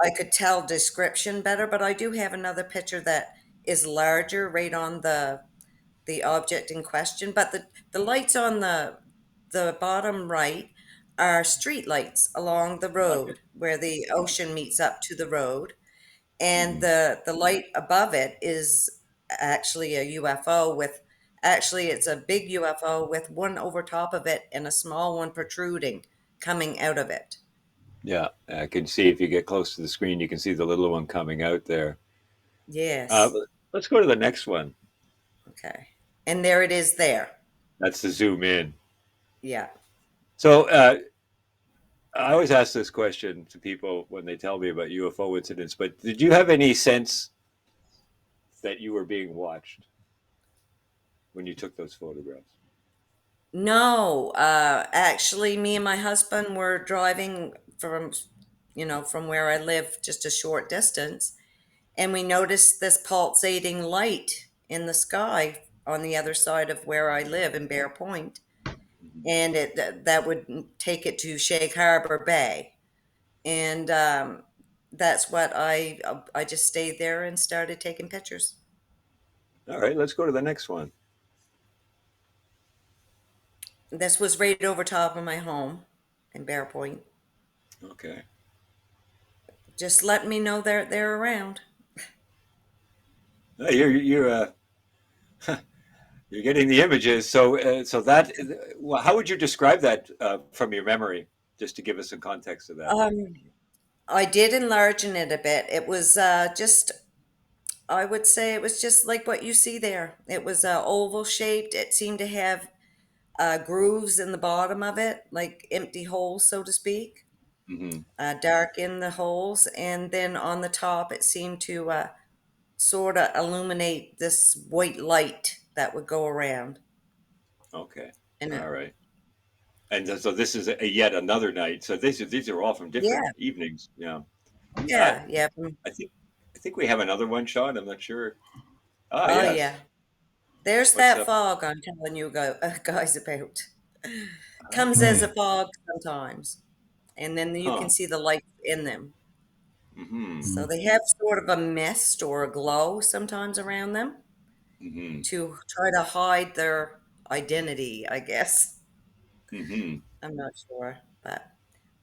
I could tell description better. But I do have another picture that is larger right on the object in question. But the lights on the bottom right are street lights along the Okay. road where the ocean meets up to the road, and Mm-hmm. the light above it is actually a UFO with actually it's a big UFO with one over top of it and a small one protruding coming out of it. Yeah, I can see if you get close to the screen, you can see the little one coming out there. Uh, Yes. let's go to the next one. Okay. And there it is there. That's the zoom in. Yeah. So I always ask this question to people when they tell me about UFO incidents, but did you have any sense that you were being watched when you took those photographs? No, actually, me and my husband were driving from where I live, just a short distance, and we noticed this pulsating light in the sky on the other side of where I live in Bear Point, and that would take it to Shag Harbour Bay, and that's what I just stayed there and started taking pictures. All right, let's go to the next one. This was right over top of my home in Bear Point. Okay. Just let me know they're around. You're you're getting the images. So that well, how would you describe that from your memory, just to give us some context of that? Um, I did enlarge it a bit. It was just, I would say it was just like what you see there. It was oval shaped. It seemed to have grooves in the bottom of it, like empty holes, so to speak, Mm-hmm. dark in the holes. And then on the top, it seemed to sort of illuminate this white light that would go around. Okay. And All right. And so this is yet another night. So these are all from different yeah, evenings. Yeah. Uh, yeah. I think we have another one shot. I'm not sure. Ah, Oh, yes. yeah. There's What's that up? fog I'm telling you guys about. Comes as a Hmm. fog sometimes, and then you can Huh. see the light in them. Mm-hmm. So they have sort of a mist or a glow sometimes around them Mm-hmm. to try to hide their identity, I guess. Mm-hmm. I'm not sure, but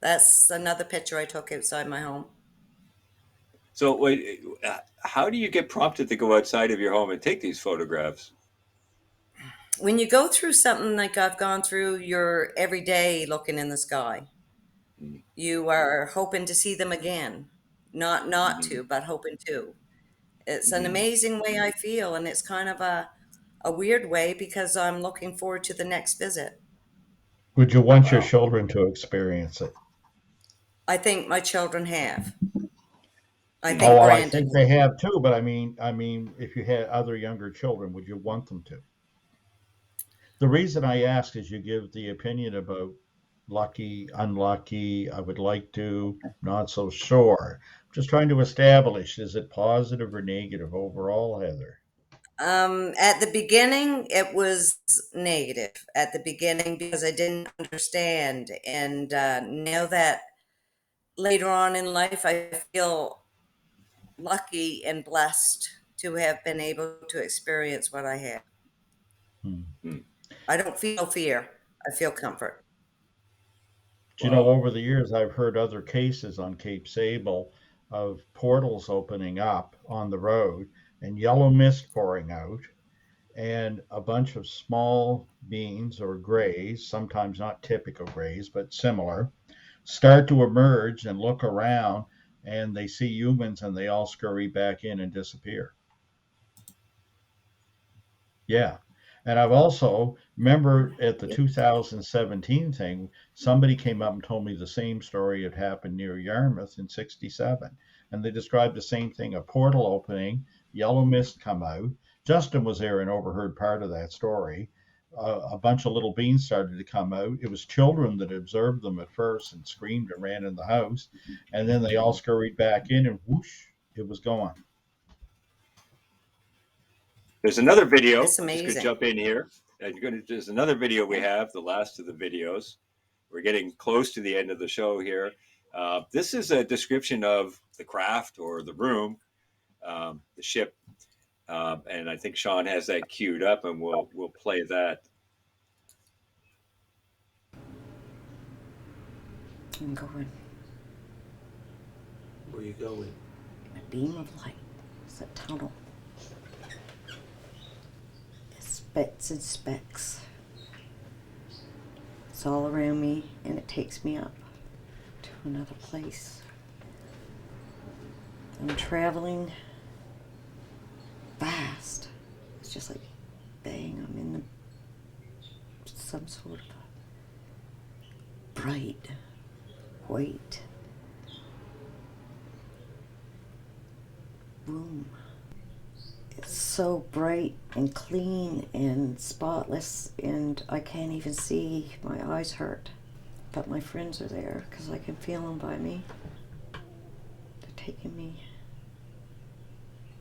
that's another picture I took outside my home. So wait, how do you get prompted to go outside of your home and take these photographs? When you go through something like I've gone through, you're every day looking in the sky. You are hoping to see them again. Not Mm-hmm. to, but hoping to. It's an Mm-hmm. amazing way I feel, and it's kind of a weird way because I'm looking forward to the next visit. Would you want your Wow. children to experience it? I think my children have. I Mm-hmm. think Oh, well, I Brandon think has. they have too, but I mean, if you had other younger children, would you want them to? The reason I ask is you give the opinion about lucky, unlucky, I would like to, not so sure. Just trying to establish, is it positive or negative overall, Heather? At the beginning, it was negative at the beginning because I didn't understand. And now that later on in life, I feel lucky and blessed to have been able to experience what I have. Hmm. Mm. I don't feel fear, I feel comfort. Do you know, Wow. over the years, I've heard other cases on Cape Sable of portals opening up on the road and yellow mist pouring out and a bunch of small beings or grays, sometimes not typical grays, but similar, start to emerge and look around and they see humans and they all scurry back in and disappear. Yeah. And I've also remember at the 2017 thing, somebody came up and told me the same story had happened near Yarmouth in 67. And they described the same thing, a portal opening, yellow mist come out. Justin was there and overheard part of that story. A bunch of little beans started to come out. It was children that observed them at first and screamed and ran in the house. And then they all scurried back in and whoosh, it was gone. There's another video. It's I'm just going to amazing. jump in here. There's another video we Yeah. have, the last of the videos. We're getting close to the end of the show here. This is a description of the craft or the room, the ship, and I think Sean has that queued up, and we'll play that. I'm going. Where are you going? A beam of light. It's a tunnel. It's specks and specks. It's all around me and it takes me up to another place. I'm traveling fast. It's just like bang, I'm in some sort of a bright white room. It's so bright and clean and spotless, and I can't even see. My eyes hurt. But my friends are there because I can feel them by me. They're taking me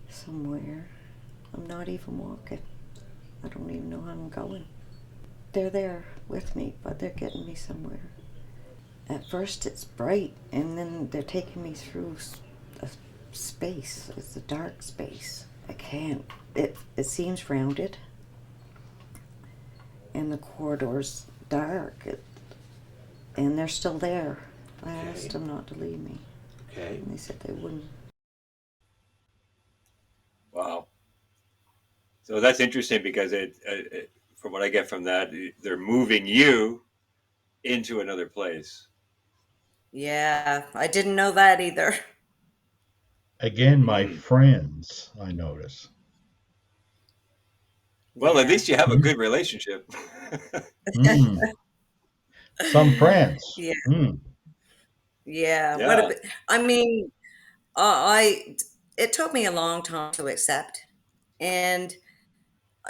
somewhere. I'm not even walking. I don't even know how I'm going. They're there with me, but they're getting me somewhere. At first it's bright, and then they're taking me through a space. It's a dark space. I can't. It seems rounded, and the corridor's dark, and they're still there. I asked them not to leave me, Okay. and they said they wouldn't. Wow. So that's interesting because from what I get from that, they're moving you into another place. Yeah, I didn't know that either. Again, my Mm. friends, I notice. Well, at Yeah. least you have a Mm, good relationship. mm, some friends. Yeah. Mm, Yeah. What Yeah. a, I mean, I it took me a long time to accept, and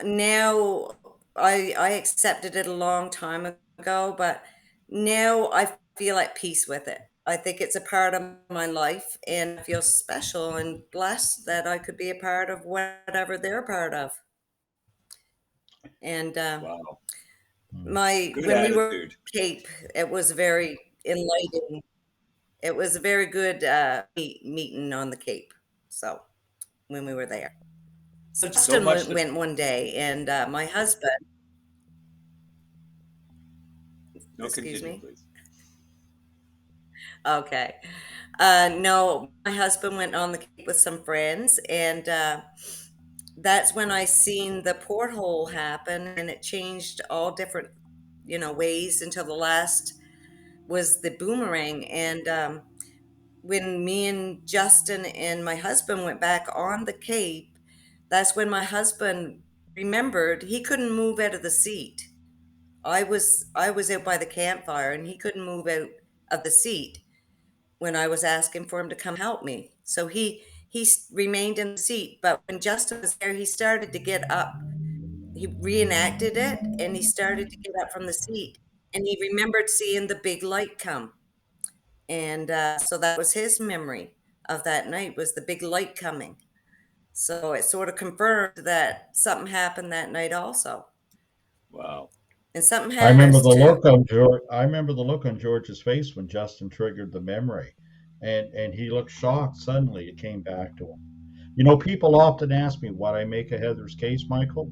now I accepted it a long time ago, but now I feel at peace with it. I think it's a part of my life, and I feel special and blessed that I could be a part of whatever they're part of. And Wow. mm. my Good when we were attitude. Cape, it was very enlightening. It was a very good meeting on the Cape. So when we were there, so So Justin much to. went one day, and my husband, No, excuse continue, me. please. Okay. No, my husband went on the Cape with some friends, and that's when I seen the porthole happen, and it changed all different, ways until the last was the boomerang. And when me and Justin and my husband went back on the Cape, that's when my husband remembered he couldn't move out of the seat. I was out by the campfire, and he couldn't move out of the seat when I was asking for him to come help me. So he remained in the seat, but when Justin was there, he started to get up. He reenacted it, and he started to get up from the seat, and he remembered seeing the big light come. And so that was his memory of that night, was the big light coming. So it sort of confirmed that something happened that night also. Wow. And something I happened remember us the too. look on George. I remember the look on George's face when Justin triggered the memory, and he looked shocked. Suddenly, it came back to him. You know, people often ask me what I make of Heather's case, Michael,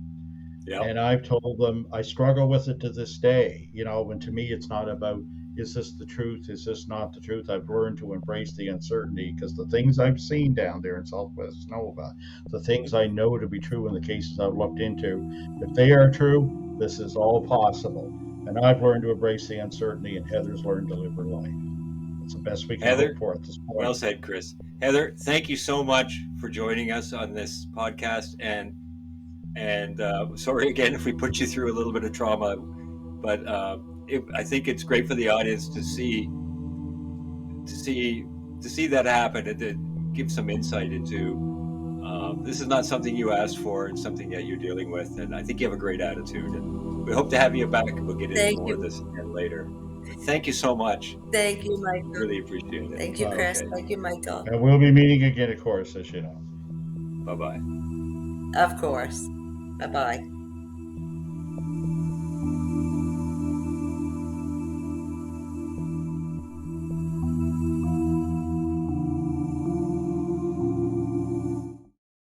Yeah. and I've told them I struggle with it to this day. You know, and to me, it's not about is this the truth, is this not the truth. I've learned to embrace the uncertainty because the things I've seen down there in Southwest Nova, the things I know to be true in the cases I've looked into, if they are true, this is all possible. And I've learned to embrace the uncertainty, and Heather's learned to live her life. It's the best we can hope Heather, for at this well point. said, Chris. Heather, thank you so much for joining us on this podcast, and sorry again if we put you through a little bit of trauma, but I think it's great for the audience to see to see that happen and to give some insight into this is not something you asked for. It's something that you're dealing with, and I think you have a great attitude. And we hope to have you back. We'll get into Thank more of you. this again later. But thank you so much. Thank you, Michael. Really appreciate it. Thank you, Chris. Okay. Thank you, Michael. And we'll be meeting again, of course, as you know. Bye bye. Of course. Bye bye.